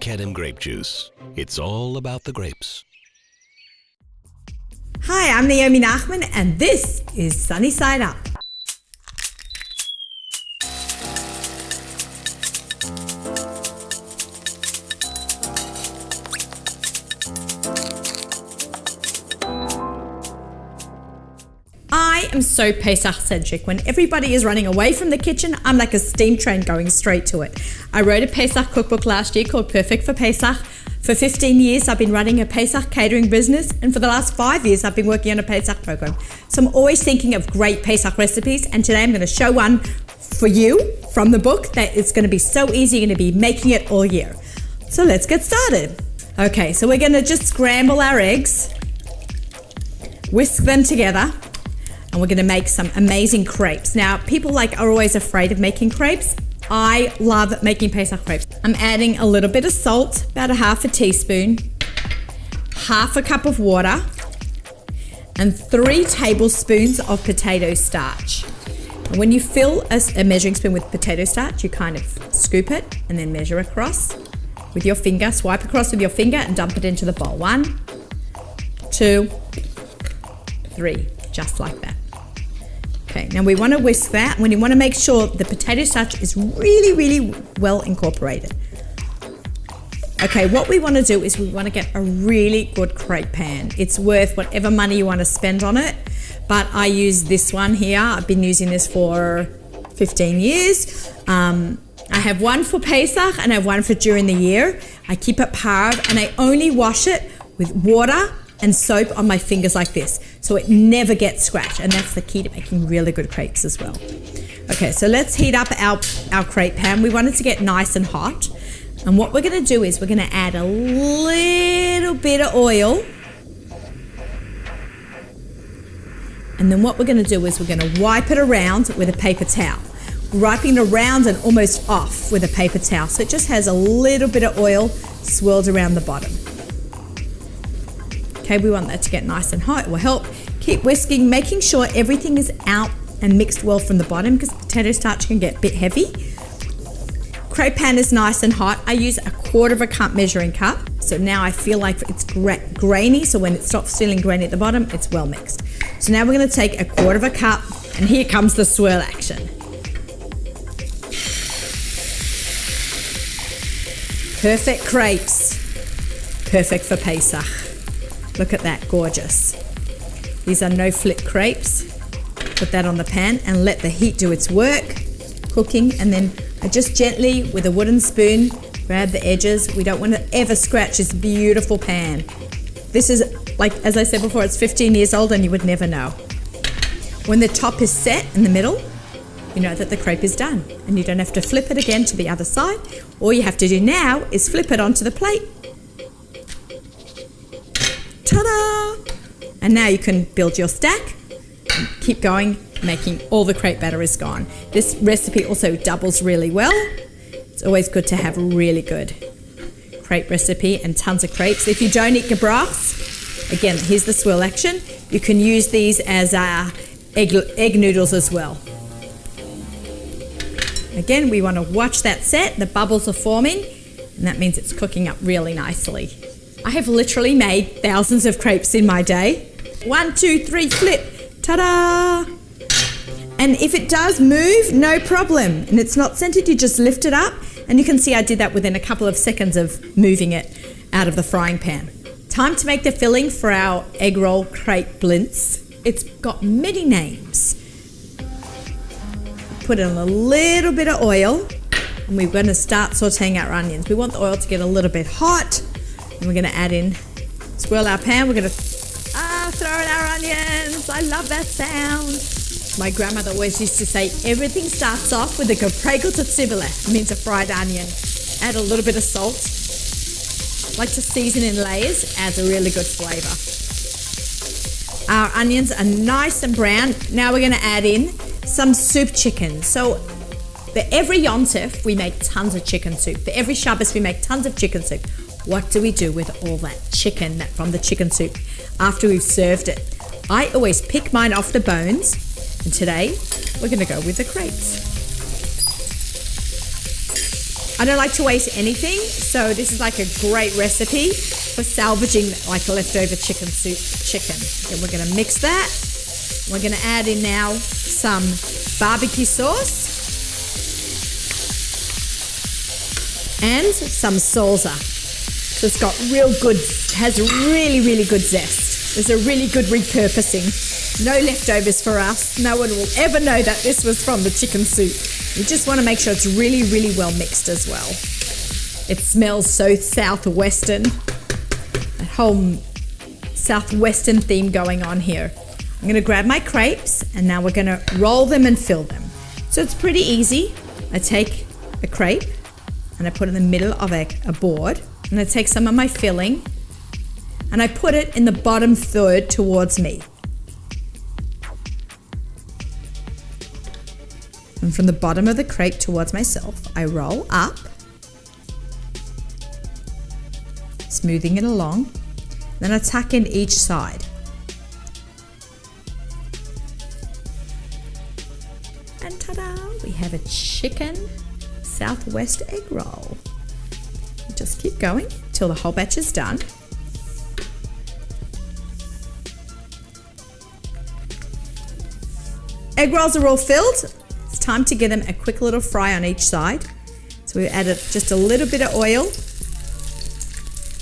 crackhead and grape juice. It's all about the grapes. Hi, I'm Naomi Nachman, and this is Sunny Side Up. I am so Pesach-centric. When everybody is running away from the kitchen, I'm like a steam train going straight to it. I wrote a Pesach cookbook last year called Perfect for Pesach. For 15 years, I've been running a Pesach catering business, and for the last 5 years, I've been working on a Pesach program. So I'm always thinking of great Pesach recipes, and today I'm going to show one for you from the book that it's going to be so easy. You're going to be making it all year. So let's get started. Okay, so we're going to just scramble our eggs, whisk them together, and we're going to make some amazing crepes. Now, people are always afraid of making crepes. I love making Pesach crepes. I'm adding a little bit of salt, about a half a teaspoon, half a cup of water, and 3 tablespoons of potato starch. And when you fill a measuring spoon with potato starch, you kind of scoop it and then measure across with your finger, swipe across with your finger and dump it into the bowl. 1, 2, 3, just like that. Okay, now we want to whisk that. We want to make sure the potato starch is really, really well incorporated. Okay, what we want to do is we want to get a really good crepe pan. It's worth whatever money you want to spend on it, but I use this one here. I've been using this for 15 years. I have one for Pesach and I have one for during the year. I keep it parved and I only wash it with water and soap on my fingers like this, so it never gets scratched, and that's the key to making really good crepes as well. Okay, so let's heat up our crepe pan. We want it to get nice and hot, and what we're going to do is we're going to add a little bit of oil, and then what we're going to do is we're going to wipe it around with a paper towel, wiping it around and almost off with a paper towel, so it just has a little bit of oil swirled around the bottom. Okay, we want that to get nice and hot. It will help. Keep whisking, making sure everything is out and mixed well from the bottom because potato starch can get a bit heavy. Crepe pan is nice and hot. I use a 1/4 cup measuring cup. So now I feel like it's grainy. So when it stops feeling grainy at the bottom, it's well mixed. So now we're going to take a 1/4 cup, and here comes the swirl action. Perfect crepes. Perfect for Pesach. Look at that, gorgeous. These are No-Flip Crepes. Put that on the pan and let the heat do its work, cooking, and then I just gently, with a wooden spoon, grab the edges. We don't want to ever scratch this beautiful pan. This is, as I said before, it's 15 years old and you would never know. When the top is set in the middle, you know that the crepe is done and you don't have to flip it again to the other side. All you have to do now is flip it onto the plate. Ta-da! And now you can build your stack and keep going, making all the crepe batter is gone. This recipe also doubles really well. It's always good to have a really good crepe recipe and tons of crepes. If you don't eat gebrachs, again, here's the swirl action. You can use these as egg noodles as well. Again, we want to watch that set. The bubbles are forming, and that means it's cooking up really nicely. I have literally made thousands of crepes in my day. 1, 2, 3, flip. Ta-da! And if it does move, no problem. And it's not centered, you just lift it up. And you can see I did that within a couple of seconds of moving it out of the frying pan. Time to make the filling for our egg roll crepe blintz. It's got many names. Put in a little bit of oil. And we're going to start sauteing our onions. We want the oil to get a little bit hot. And we're going to add in, swirl our pan. We're going to throw in our onions. I love that sound. My grandmother always used to say, everything starts off with a geprägelte Zwiebel. It means a fried onion. Add a little bit of salt. Like to season in layers, adds a really good flavor. Our onions are nice and brown. Now we're going to add in some soup chicken. So for every Yom Tov, we make tons of chicken soup. For every Shabbos, we make tons of chicken soup. What do we do with all that chicken from the chicken soup after we've served it? I always pick mine off the bones, and today we're going to go with the crepes. I don't like to waste anything, so this is like a great recipe for salvaging like leftover chicken. And we're gonna mix that. We're gonna add in now some barbecue sauce and some salsa. So it's got has really, really good zest. There's a really good repurposing. No leftovers for us. No one will ever know that this was from the chicken soup. You just want to make sure it's really, really well mixed as well. It smells so Southwestern. That whole Southwestern theme going on here. I'm going to grab my crepes and now we're going to roll them and fill them. So it's pretty easy. I take a crepe and I put it in the middle of a board. And I take some of my filling and I put it in the bottom third towards me. And from the bottom of the crepe towards myself, I roll up, smoothing it along. Then I tuck in each side. And ta-da, we have a chicken Southwest egg roll. Just keep going till the whole batch is done. Egg rolls are all filled. It's time to give them a quick little fry on each side. So we added just a little bit of oil.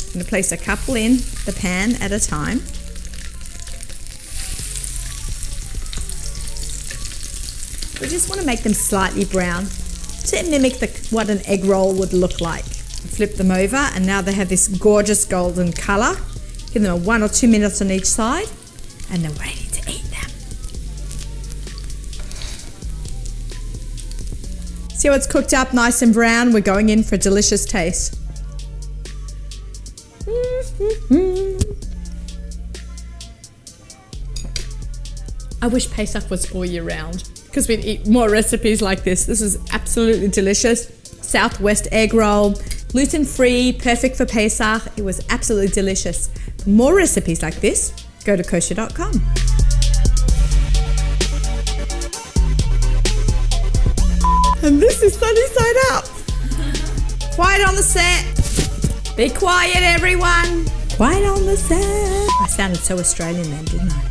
I'm going to place a couple in the pan at a time. We just want to make them slightly brown to mimic what an egg roll would look like. Flip them over and now they have this gorgeous golden color. Give them 1 or 2 minutes on each side and they're ready to eat them. See how it's cooked up nice and brown? We're going in for a delicious taste. I wish Pesach was all year round because we'd eat more recipes like this. This is absolutely delicious. Southwest egg roll, gluten-free, perfect for Pesach. It was absolutely delicious. For more recipes like this, go to kosher.com. And this is sunny side up. Quiet on the set. Be quiet, everyone. Quiet on the set. I sounded so Australian then, didn't I?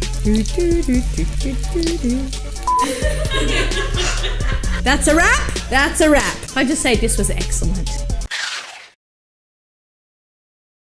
That's a wrap. That's a wrap. I just say this was excellent.